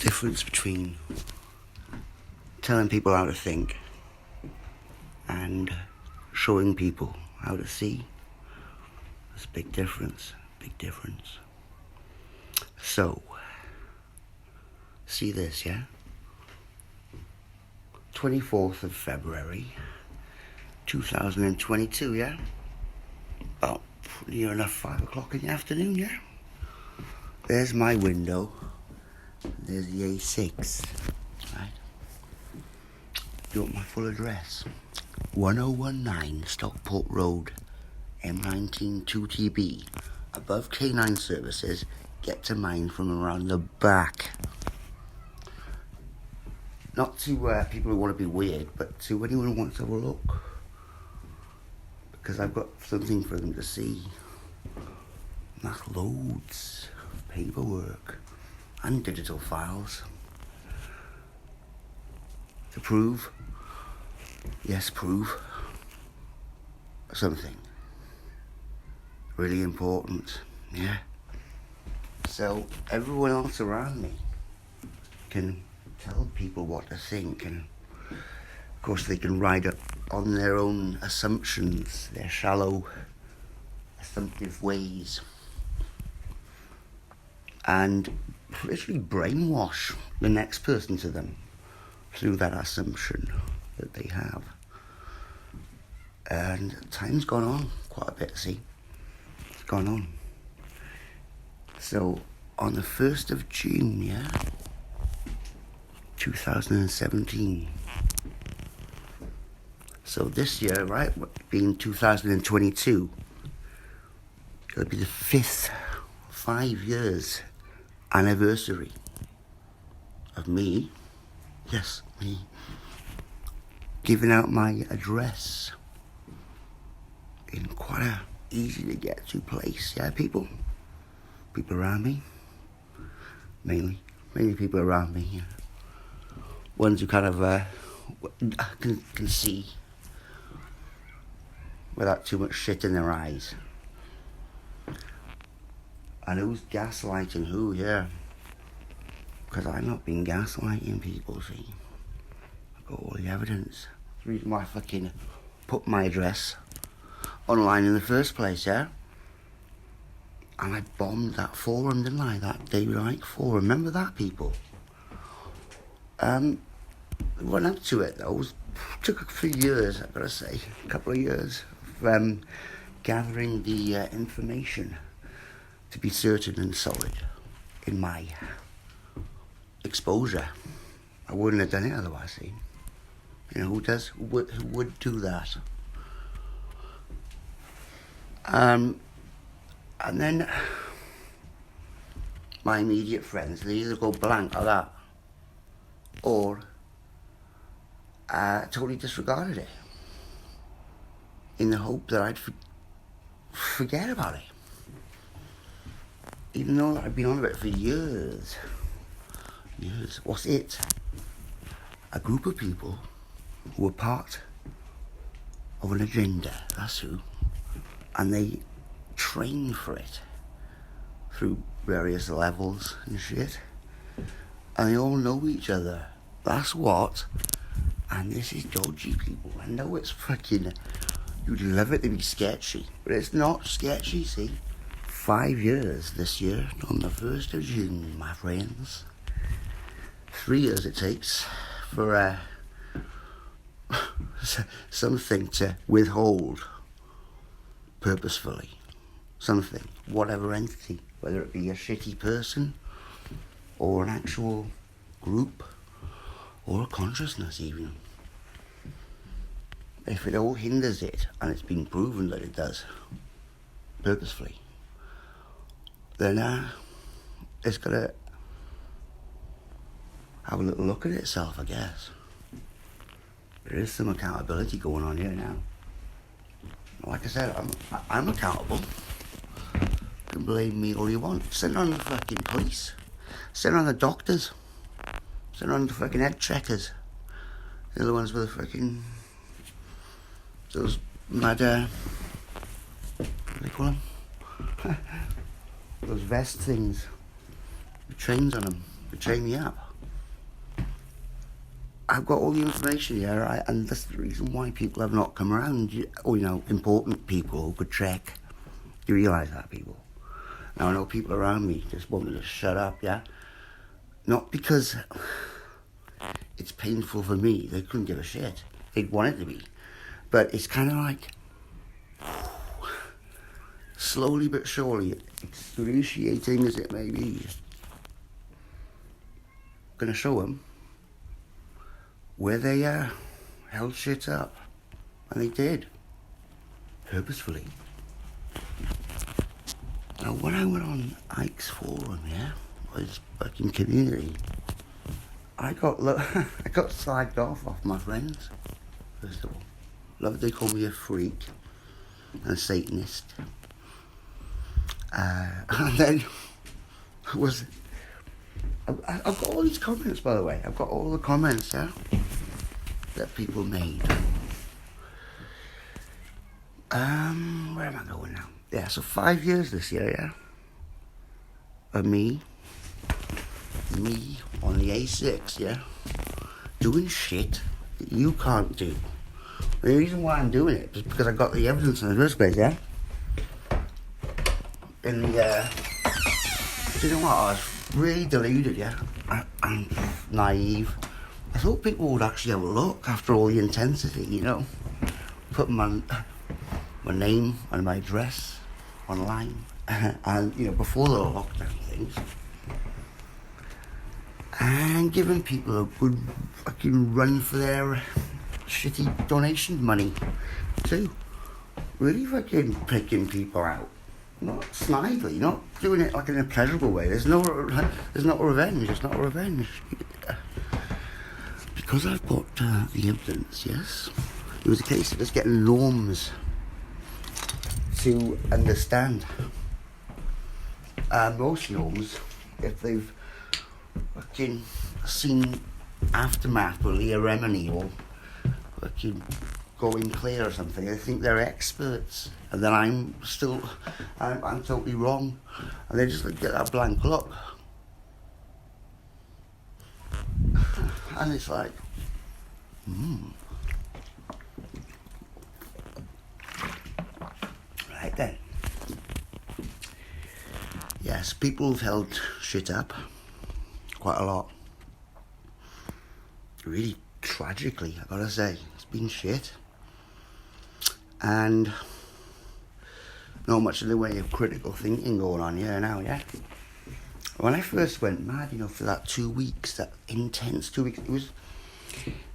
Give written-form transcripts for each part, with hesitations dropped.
difference between telling people how to think and showing people how to see. There's a big difference, So, see this, yeah? 24th of February, 2022, yeah? About near enough 5 o'clock in the afternoon, yeah? There's my window. There's the A6, right? Do you want my full address? 1019 Stockport Road, M19 2TB. Above K9 services, get to mine from around the back. Not to people who want to be weird, but to anyone who wants to have a look. Because I've got something for them to see. And that's loads of paperwork and digital files. To prove, yes, prove something. Really important, yeah. So everyone else around me can tell people what to think, and of course they can ride it on their own assumptions, their shallow, assumptive ways, and literally brainwash the next person to them through that assumption that they have. And time's gone on quite a bit, see? It's gone on. So, on the 1st of June, yeah? 2017. So this year, right, being 2022, it'll be the 5th 5 years anniversary of me, yes, me, giving out my address in quite a easy to get to place, yeah, people around me, mainly people around me, yeah. Ones who kind of can see without too much shit in their eyes. And who's gaslighting who, yeah? Because I've not been gaslighting people, see? I've got all the evidence. That's the reason why I fucking put my address online in the first place, yeah? And I bombed that forum, didn't I? That David Icke forum. Remember that, people? Went up to it, though. It took a few years, I've got to say. A couple of years of gathering the information to be certain and solid in my exposure. I wouldn't have done it otherwise, see? You know, who would do that? And then my immediate friends, they either go blank like that, or totally disregarded it, in the hope that I'd forget about it. Even though I've been on about it for years. What's it? A group of people who were part of an agenda, that's who. And they train for it through various levels and shit. And they all know each other. That's what. And this is dodgy, people. I know it's fucking... You'd love it to be sketchy. But it's not sketchy, see? 5 years this year, on the 1st of June, my friends. 3 years it takes for something to withhold purposefully. Something, whatever entity, whether it be a shitty person or an actual group or a consciousness even. If it all hinders it, and it's been proven that it does, purposefully, then it's got to have a little look at itself, I guess. There is some accountability going on here now. Like I said, I'm accountable. You can blame me all you want. Send it on the fucking police. Send it on the doctors. Send it on the fucking head checkers. They're the ones with the fucking... Those mad... what do they call them? Those vest things. The chains on them. They chain me up. I've got all the information here, right? And that's the reason why people have not come around. Or, important people who could check. Do you realise that, people? Now, I know people around me just want me to shut up, yeah? Not because it's painful for me. They couldn't give a shit. They'd want it to be. But it's kind of like, slowly but surely, excruciating as it may be, going to show them where they held shit up. And they did. Purposefully. Now, when I went on Ike's forum, yeah, his fucking community, I got I got slagged off my friends, first of all. They called me a freak and a Satanist. And then I've got all these comments, by the way. I've got all the comments, yeah, that people made. Where am I going now? Yeah, so 5 years this year, yeah? Of me on the A6, yeah? Doing shit that you can't do. The reason why I'm doing it is because I got the evidence in the first place, yeah? In the, you know what, I was really deluded, yeah? I'm naive. I thought people would actually have a look after all the intensity, you know? Put my name and my address online, and, before the lockdown things, and giving people a good fucking run for their shitty donation money, too. Really fucking picking people out. Not snidely, not doing it like in a pleasurable way. There's not revenge, it's not revenge. Because I've got the evidence, yes, it was a case of just getting norms to understand. Most norms, if they've fucking seen Aftermath or Leah Remini or fucking Going Clear or something, they think they're experts, and then I'm totally wrong, and they just get that blank look, and it's like, right then. Yes, people have held shit up quite a lot. Really tragically, I gotta say, it's been shit. And not much in the way of critical thinking going on here now, yeah? When I first went mad, for that 2 weeks, that intense 2 weeks,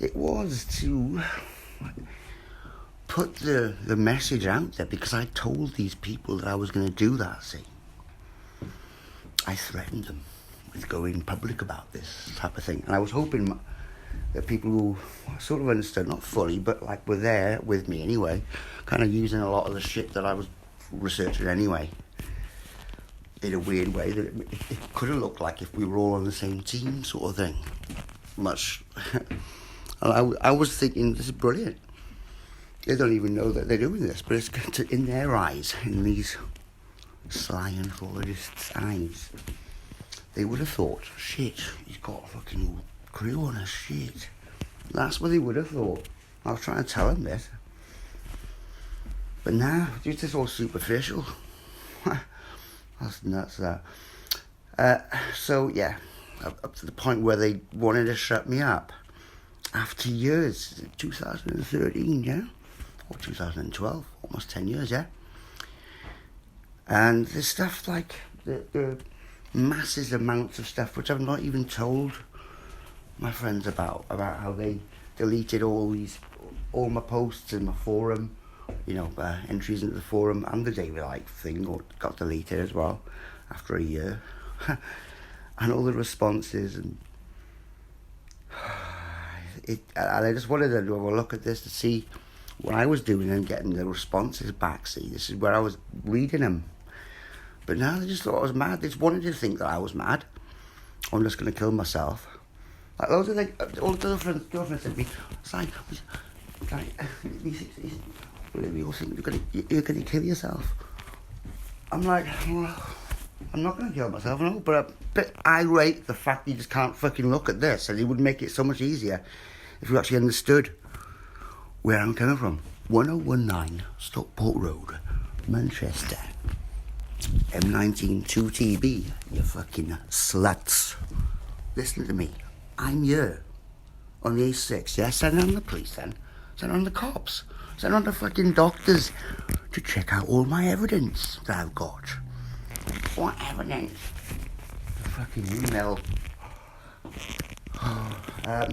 it was to put the message out there, because I told these people that I was going to do that, see. I threatened them with going public about this type of thing. And I was hoping that people who sort of understood, not fully, but like were there with me anyway, kind of using a lot of the shit that I was researching anyway, in a weird way, that it could have looked like if we were all on the same team sort of thing. Much. And I was thinking, this is brilliant. They don't even know that they're doing this, but it's in their eyes, in these sly anthropologists' eyes, they would have thought, shit, he's got a fucking crew on his shit. That's what they would have thought. I was trying to tell them this. But now, it's just all superficial. That's nuts, that. So, yeah, up to the point where they wanted to shut me up. After years, 2013, yeah? Or 2012, almost 10 years, yeah? And there's stuff like the massive amounts of stuff which I've not even told my friends about how they deleted all my posts in my forum, entries into the forum, and the David Icke thing got deleted as well after a year, and all the responses, and I just wanted to have a look at this to see what I was doing and getting the responses back. See, this is where I was reading them. But now they just thought I was mad. They just wanted to think that I was mad. I'm just going to kill myself. Like loads of all the girlfriends said to me, it's we all think you're going to kill yourself. I'm like, well, I'm not going to kill myself, no, but a bit irate the fact you just can't fucking look at this, and it would make it so much easier if you actually understood where I'm coming from. 1019 Stockport Road, Manchester. M19 2TB, you fucking sluts. Listen to me. I'm here on the A6, yeah? Send on the police then. Send on the cops. Send on the fucking doctors to check out all my evidence that I've got. What evidence? The fucking email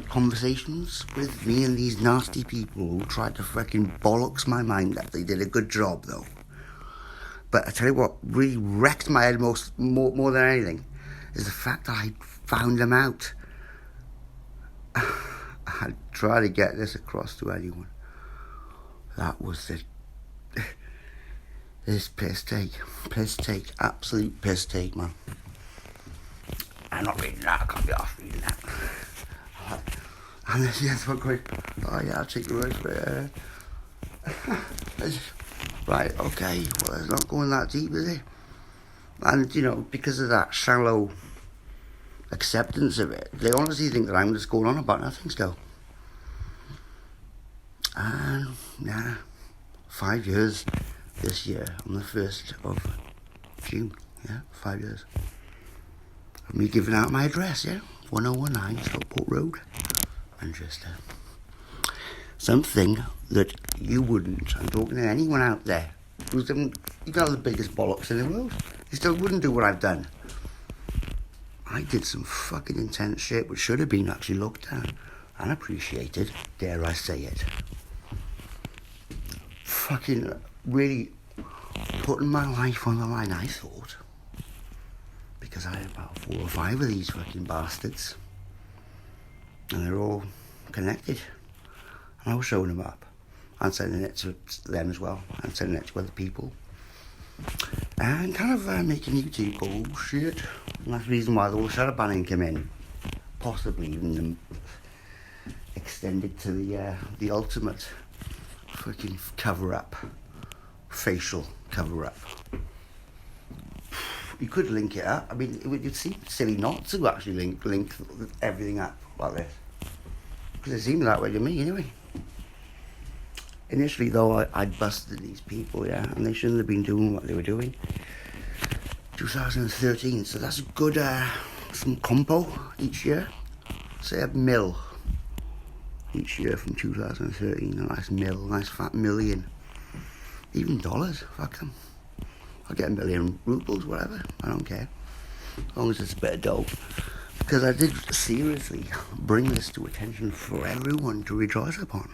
conversations with me and these nasty people who tried to fucking bollocks my mind up. They did a good job though. But I tell you what really wrecked my head more than anything is the fact that I found them out. I try to get this across to anyone. That was the this piss take, absolute piss take, man. I'm not reading that. I can't be off reading that. And then the other one going, oh yeah, I'll take the word for it. Right, okay, well, it's not going that deep, is it? And, you know, because of that shallow acceptance of it, they honestly think that I'm just going on about nothing still. And, yeah, 5 years this year, on the 1st of June, yeah, 5 years. Of me giving out my address, yeah, 1019 Stockport Road, Manchester. Something that you wouldn't. I'm talking to anyone out there who's done, you got the biggest bollocks in the world. You still wouldn't do what I've done. I did some fucking intense shit which should have been actually looked at and appreciated, dare I say it. Fucking really putting my life on the line, I thought. Because I had about 4 or 5 of these fucking bastards. And they're all connected. And I was showing them up and sending it to them as well and sending it to other people and kind of making YouTube bullshit. And that's the reason why the whole shadow banning came in, possibly even extended to the ultimate fucking cover-up, facial cover-up. You could link it up. I mean, it would seem silly not to actually link everything up like this, because it seemed that way to me anyway. Initially, though, I busted these people, yeah, and they shouldn't have been doing what they were doing. 2013, so that's a good, some compo each year. Say a mil each year from 2013, a nice mil, nice fat million. Even dollars, fuck them. I'll get 1 million rubles, whatever, I don't care. As long as it's a bit of dough. Because I did seriously bring this to attention for everyone to rejoice upon.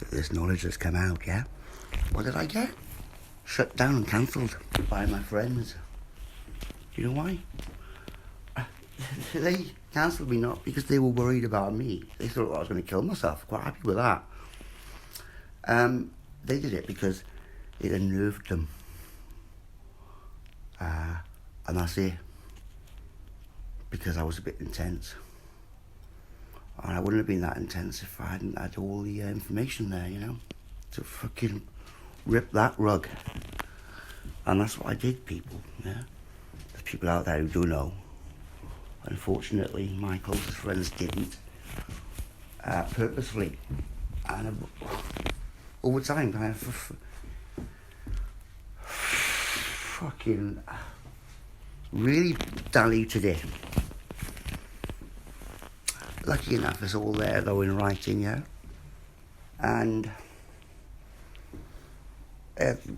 This knowledge has come out, yeah? What did I get? Shut down and cancelled by my friends. Do you know why? They cancelled me not because they were worried about me. They thought I was going to kill myself. Quite happy with that. They did it because it unnerved them. And that's it. Because I was a bit intense. And I wouldn't have been that intense if I hadn't had all the information there, you know, to fucking rip that rug. And that's what I did, people, yeah. There's people out there who do know. Unfortunately, my closest friends didn't, purposefully. And over time, kind of fucking really diluted it. Lucky enough, it's all there though in writing, yeah. And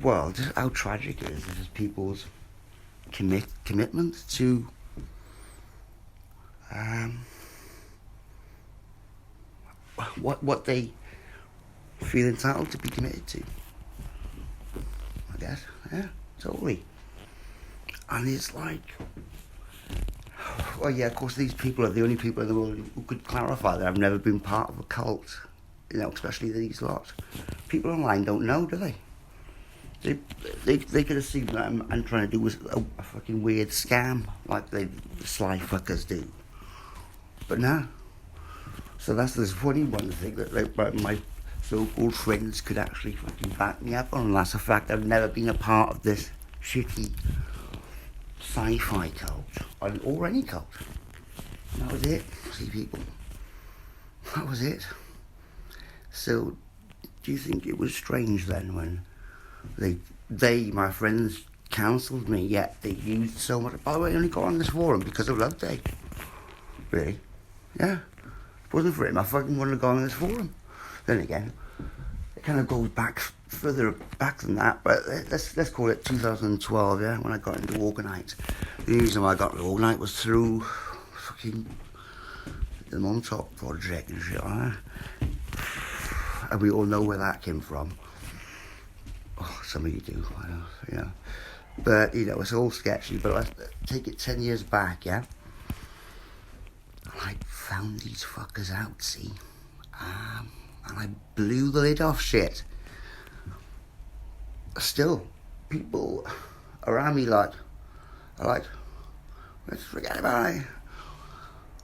well, just how tragic it is people's commitment to what they feel entitled to be committed to. I guess, yeah, totally. And it's like, well, yeah, of course, these people are the only people in the world who could clarify that I've never been part of a cult, you know, especially these lot. People online don't know, do they? They could assume that I'm trying to do a fucking weird scam, like the sly fuckers do. But no. So that's this funny one thing that my so-called friends could actually fucking back me up on, and that's the fact I've never been a part of this shitty sci-fi cult, or any cult. And that was it, see people. That was it. So, do you think it was strange then when my friends, counselled me, yet they used so much? By the way, I only got on this forum because of Love Day. Really? Yeah. If it wasn't for him, I fucking wouldn't have gone on this forum. Then again, it kind of goes back further back than that, but let's call it 2012, yeah, when I got into Organite. The reason why I got into Organite was through fucking the Montauk Project and shit like that. And we all know where that came from. Oh, some of you do, I know, yeah. But, you know, it's all sketchy, but let's take it 10 years back, yeah? And I found these fuckers out, see? And I blew the lid off shit. Still, people around me are like, let's forget about it.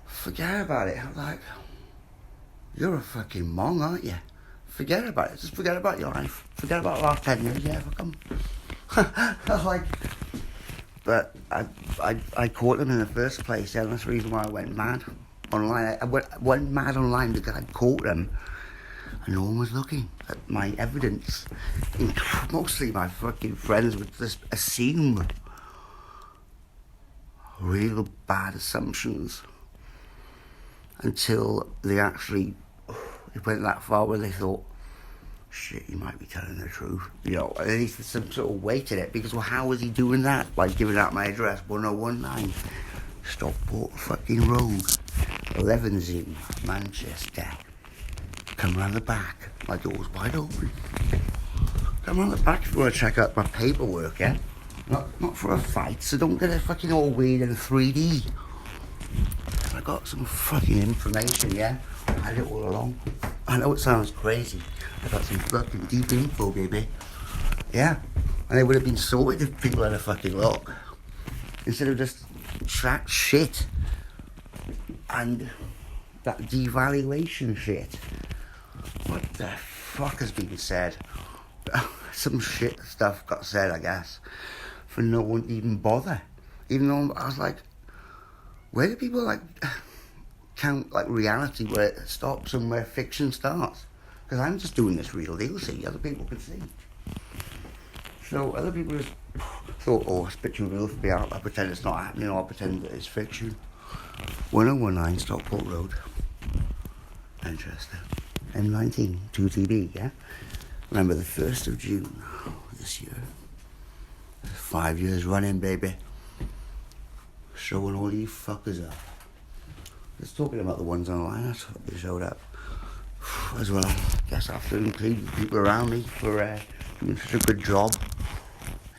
Forget about it. I'm like, you're a fucking mong, aren't you? Forget about it. Just forget about your life. Forget about the last 10 years. Yeah, fuck 'em. Like, but I caught them in the first place. Yeah, and that's the reason why I went mad online. I went mad online because I caught them, and no one was looking at my evidence. Mostly my fucking friends would just assume real bad assumptions until they actually, it went that far where they thought, shit, he might be telling the truth. You know, at least there's some sort of weight in it, because, well, how was he doing that? By giving out my address, 1019 Stockport fucking Road, 11's in Manchester. Come round the back, my door's wide open. Come round the back if you want to check out my paperwork, yeah? Not for a fight, so don't get it fucking all weird in 3D. I got some fucking information, yeah? I had it all along. I know it sounds crazy. I got some fucking deep info, baby. Yeah. And it would have been sorted if people had a fucking look. Instead of just chat shit. And that devaluation shit. What the fuck has been said? Some shit stuff got said, I guess, for no one to even bother. Even though I was like, where do people like count like reality where it stops and where fiction starts? Because I'm just doing this real deal, see, other people can see. So other people just thought, oh, it's a bit too real for me, I'll pretend it's not happening, or I'll pretend that it's fiction. 1019 Stockport Road, Manchester, M19, 2TB, yeah? Remember the 1st of June this year. 5 years running, baby. Showing all you fuckers up. Just talking about the ones online, that's what they showed up. As well, I guess I have to include people around me for doing such a good job.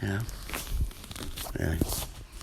Yeah. Anyway.